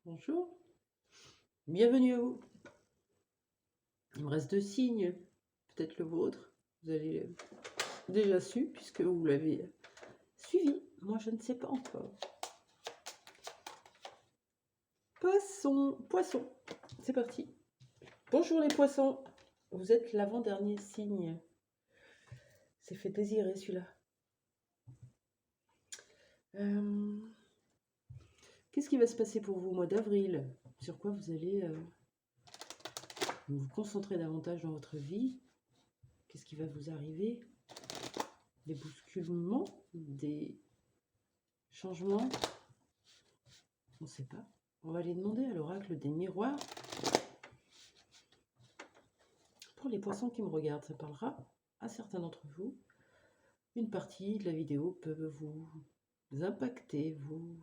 Bonjour, bienvenue à vous. Il me reste 2 signes, peut-être le vôtre. Vous avez déjà su puisque vous l'avez suivi. Moi, je ne sais pas encore. Poisson, c'est parti. Bonjour les poissons, vous êtes l'avant-dernier signe. C'est fait désirer celui-là. Qu'est-ce qui va se passer pour vous au mois d'avril? Sur quoi vous allez vous concentrer davantage dans votre vie? Qu'est-ce qui va vous arriver? Des bousculements, des changements? On ne sait pas. On va aller demander à l'oracle des miroirs. Pour les poissons qui me regardent, ça parlera à certains d'entre vous. Une partie de la vidéo peut vous impacter, vous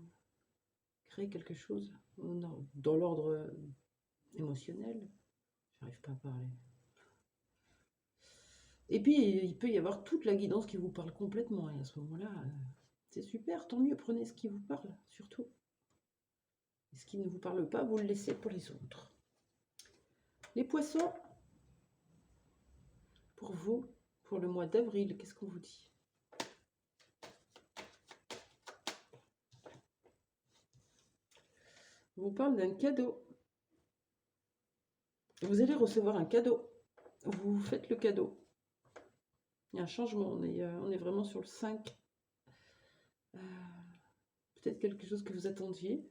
créer quelque chose dans l'ordre émotionnel. J'arrive pas à parler. Et puis, il peut y avoir toute la guidance qui vous parle complètement. Et à ce moment-là, c'est super, tant mieux, prenez ce qui vous parle, surtout. Et ce qui ne vous parle pas, vous le laissez pour les autres. Les poissons, pour vous, pour le mois d'avril, qu'est-ce qu'on vous dit? On vous parle d'un cadeau. Vous allez recevoir un cadeau. Vous faites le cadeau. Il y a un changement. On est vraiment sur le 5. Peut-être quelque chose que vous attendiez.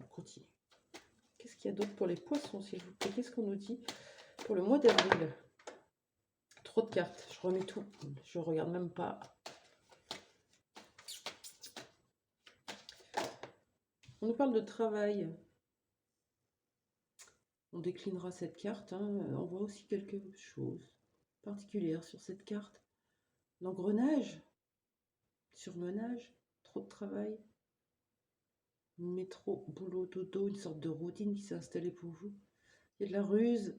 On continue. Qu'est-ce qu'il y a d'autre pour les poissons, s'il vous plaît? Qu'est-ce qu'on nous dit pour le mois d'avril? Trop de cartes. Je remets tout. Je ne regarde même pas. On nous parle de travail. On déclinera cette carte. On voit aussi quelque chose particulière sur cette carte. L'engrenage, surmenage, trop de travail, métro, boulot, dodo, une sorte de routine qui s'est installée pour vous. Il y a de la ruse,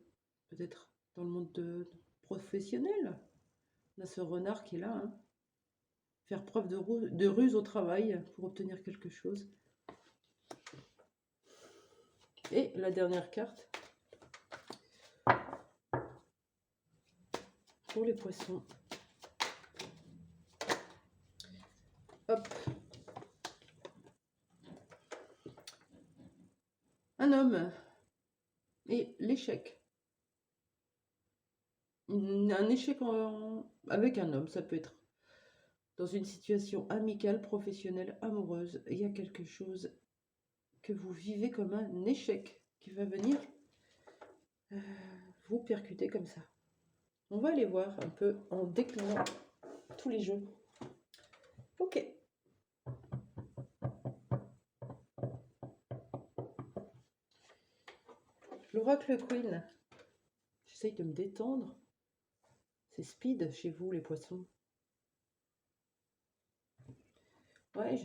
peut-être dans le monde professionnel. On a ce renard qui est là. Faire preuve de ruse au travail pour obtenir quelque chose. Et la dernière carte pour les poissons. Hop. Un homme et l'échec. Un échec avec un homme, ça peut être dans une situation amicale, professionnelle, amoureuse. Il y a quelque chose que vous vivez comme un échec qui va venir vous percuter comme ça. On va aller voir un peu en déclinant tous les jeux. Ok. L'oracle Queen. J'essaye de me détendre. C'est speed chez vous, les poissons. Ouais,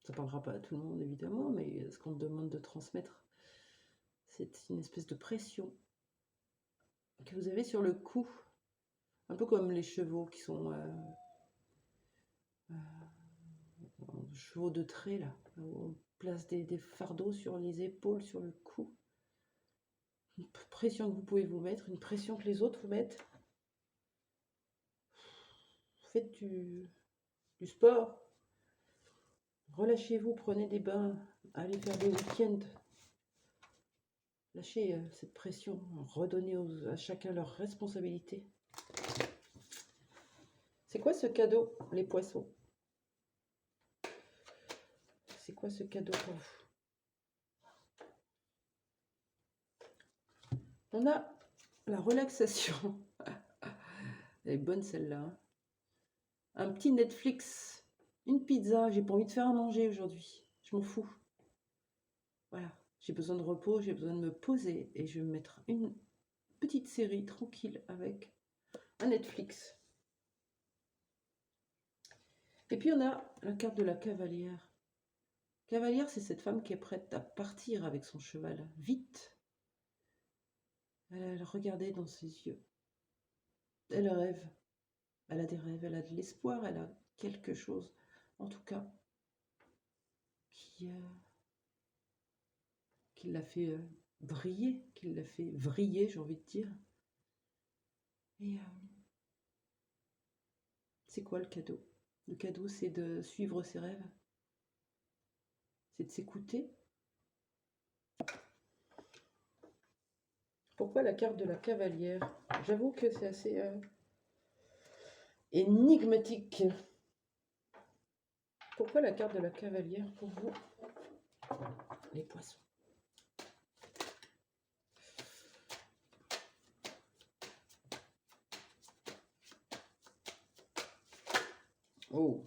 ça parlera pas à tout le monde, évidemment, mais ce qu'on me demande de transmettre, c'est une espèce de pression que vous avez sur le cou. Un peu comme les chevaux qui sont chevaux de trait, là. On place des fardeaux sur les épaules, sur le cou. Une pression que vous pouvez vous mettre, une pression que les autres vous mettent. Faites du sport. Relâchez-vous, prenez des bains, allez faire des week-ends. Lâchez cette pression, redonnez à chacun leur responsabilité. C'est quoi ce cadeau, les poissons? C'est quoi ce cadeau pour vous? On a la relaxation. Elle est bonne celle-là. Un petit Netflix, une pizza. J'ai pas envie de faire à manger aujourd'hui. Je m'en fous. Voilà. J'ai besoin de repos, j'ai besoin de me poser et je vais me mettre une petite série tranquille avec un Netflix. Et puis on a la carte de la cavalière. Cavalière, c'est cette femme qui est prête à partir avec son cheval. Vite. Elle regardait dans ses yeux. Elle rêve. elle a des rêves, elle a de l'espoir, elle a quelque chose, en tout cas, qui, qui l'a fait briller, qui l'a fait vriller, j'ai envie de dire. Et c'est quoi le cadeau? Le cadeau, c'est de suivre ses rêves, c'est de s'écouter. Pourquoi la carte de la cavalière? J'avoue que c'est assez énigmatique. Pourquoi la carte de la cavalière pour vous, les poissons? Oh,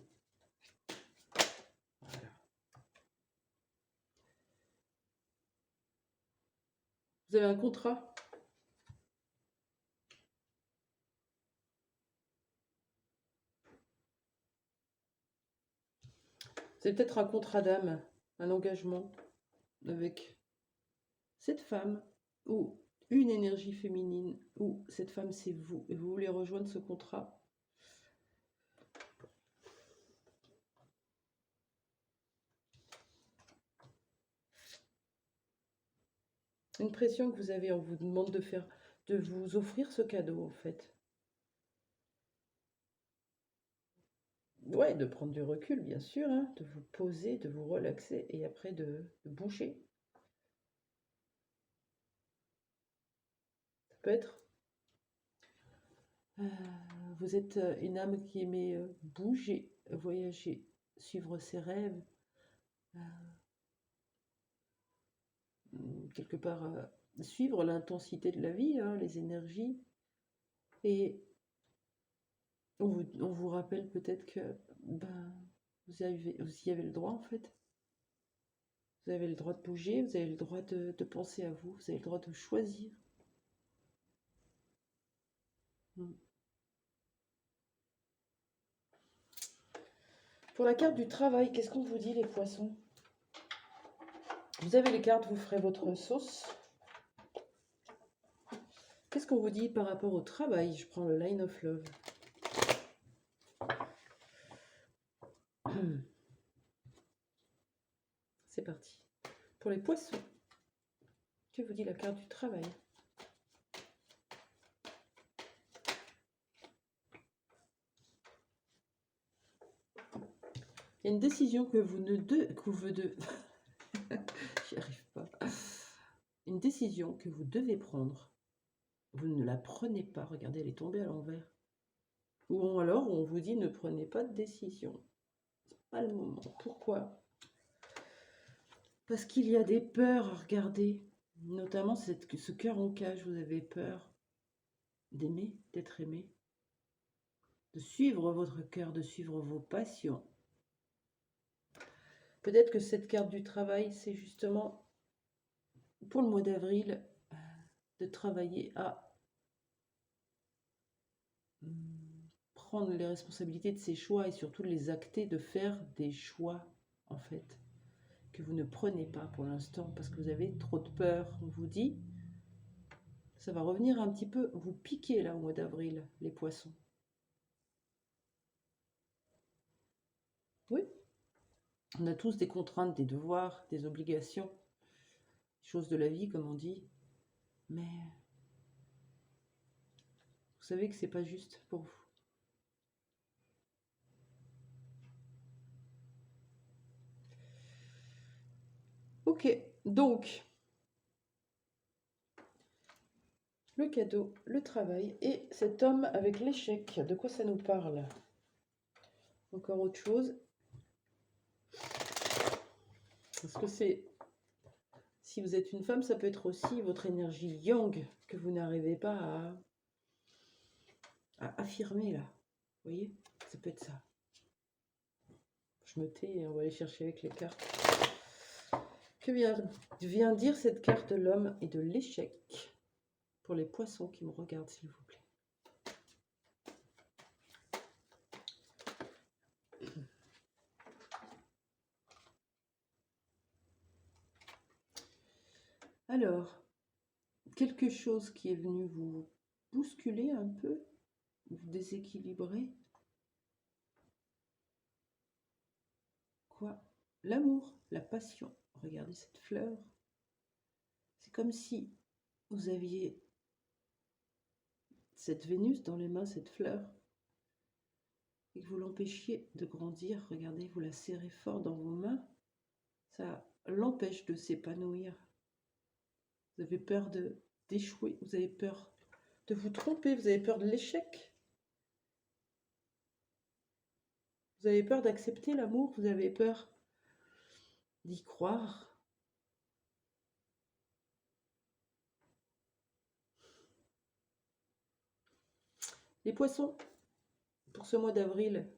voilà. Vous avez un contrat. C'est peut-être un contrat d'âme, un engagement avec cette femme ou une énergie féminine, ou cette femme c'est vous, et vous voulez rejoindre ce contrat. Une pression que vous avez, on vous demande de vous offrir ce cadeau en fait. Ouais, de prendre du recul bien sûr, hein, de vous poser, de vous relaxer et après de bouger. Ça peut être vous êtes une âme qui aimait bouger, voyager, suivre ses rêves, quelque part suivre l'intensité de la vie, hein, les énergies. Et on vous rappelle peut-être que ben, vous y avez le droit en fait. Vous avez le droit de bouger, vous avez le droit de penser à vous, vous avez le droit de choisir. Mm. Pour la carte du travail, qu'est-ce qu'on vous dit les poissons? Vous avez les cartes, vous ferez votre sauce. Qu'est-ce qu'on vous dit par rapport au travail? Je prends le Line of Love. C'est parti. Pour les poissons, que vous dit la carte du travail? Il y a une décision que vous ne j'y arrive pas. Une décision que vous devez prendre. Vous ne la prenez pas. Regardez, elle est tombée à l'envers. Ou alors on vous dit ne prenez pas de décision. C'est pas le moment. Pourquoi? Parce qu'il y a des peurs, regardez. Notamment ce cœur en cage, vous avez peur d'aimer, d'être aimé, de suivre votre cœur, de suivre vos passions. Peut-être que cette carte du travail, c'est justement pour le mois d'avril de travailler à prendre les responsabilités de ses choix et surtout de les acter, de faire des choix en fait que vous ne prenez pas pour l'instant parce que vous avez trop de peur. On vous dit, ça va revenir un petit peu vous piquer là au mois d'avril, les poissons. Oui, on a tous des contraintes, des devoirs, des obligations, choses de la vie comme on dit, mais vous savez que c'est pas juste pour vous. Ok, donc le cadeau, le travail et cet homme avec l'échec, de quoi ça nous parle? Encore autre chose? Parce que c'est, si vous êtes une femme, ça peut être aussi votre énergie yang que vous n'arrivez pas à affirmer là. Vous voyez? Ça peut être ça. Je me tais et on va aller chercher avec les cartes. Que vient dire cette carte de l'homme et de l'échec pour les poissons qui me regardent, s'il vous plaît? Alors, quelque chose qui est venu vous bousculer un peu, vous déséquilibrez. Quoi? L'amour, la passion. Regardez cette fleur. C'est comme si vous aviez cette Vénus dans les mains, cette fleur, et que vous l'empêchiez de grandir. Regardez, vous la serrez fort dans vos mains. Ça l'empêche de s'épanouir. Vous avez peur d'échouer, vous avez peur de vous tromper, vous avez peur de l'échec. Vous avez peur d'accepter l'amour, vous avez peur d'y croire. Les poissons, pour ce mois d'avril,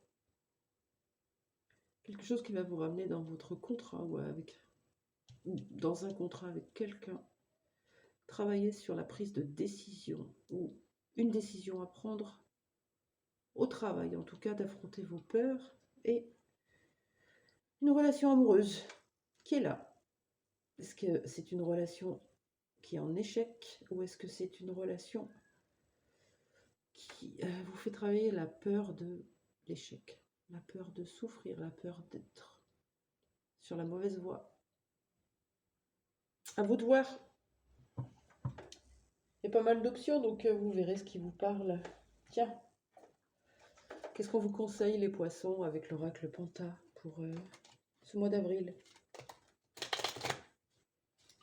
quelque chose qui va vous ramener dans votre contrat ou dans un contrat avec quelqu'un. Travaillez sur la prise de décision ou une décision à prendre au travail, en tout cas d'affronter vos peurs, et une relation amoureuse qui est là. Est-ce que c'est une relation qui est en échec ou est-ce que c'est une relation qui vous fait travailler la peur de l'échec, la peur de souffrir, la peur d'être sur la mauvaise voie? À vous de voir. Il y a pas mal d'options, donc vous verrez ce qui vous parle. Tiens, qu'est-ce qu'on vous conseille, les poissons, avec l'oracle Panta pour ce mois d'avril?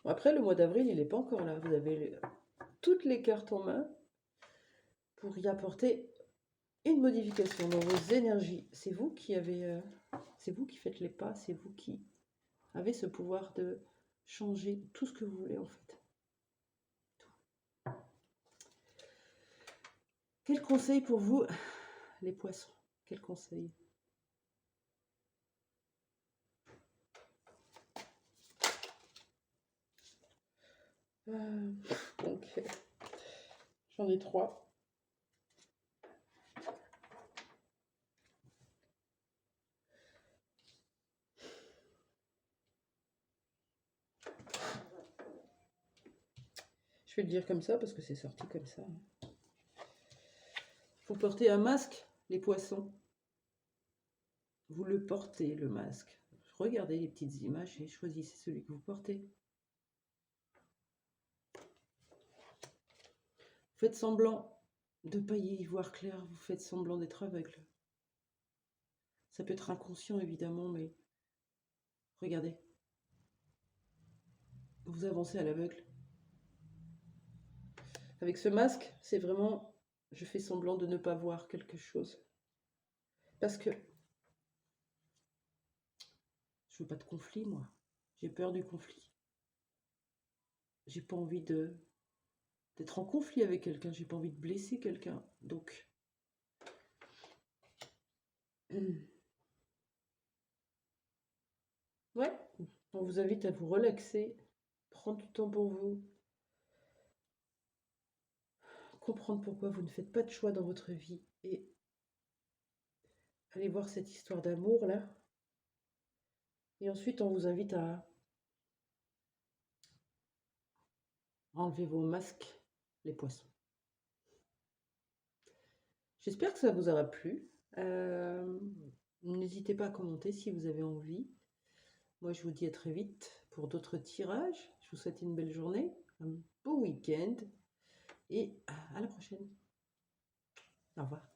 Bon, après, le mois d'avril, il n'est pas encore là. Vous avez toutes les cartes en main pour y apporter une modification dans vos énergies. C'est vous qui avez, c'est vous qui faites les pas, c'est vous qui avez ce pouvoir de changer tout ce que vous voulez en fait. Tout. Quel conseil pour vous, les poissons? Quel conseil? Ok, j'en ai 3. Je vais le dire comme ça parce que c'est sorti comme ça. Vous portez un masque, les poissons. Vous le portez, le masque. Regardez les petites images et choisissez celui que vous portez. Vous faites semblant de ne pas y voir clair, vous faites semblant d'être aveugle. Ça peut être inconscient évidemment, mais regardez. Vous avancez à l'aveugle. Avec ce masque, c'est vraiment, je fais semblant de ne pas voir quelque chose. Parce que je veux pas de conflit, moi. J'ai peur du conflit. J'ai pas envie d'être en conflit avec quelqu'un. J'ai pas envie de blesser quelqu'un. Donc, ouais, on vous invite à vous relaxer, prendre du temps pour vous, comprendre pourquoi vous ne faites pas de choix dans votre vie et aller voir cette histoire d'amour là. Et ensuite, on vous invite à enlever vos masques, les poissons. J'espère que ça vous aura plu. N'hésitez pas à commenter si vous avez envie. Moi, je vous dis à très vite pour d'autres tirages. Je vous souhaite une belle journée, un beau week-end et à la prochaine. Au revoir.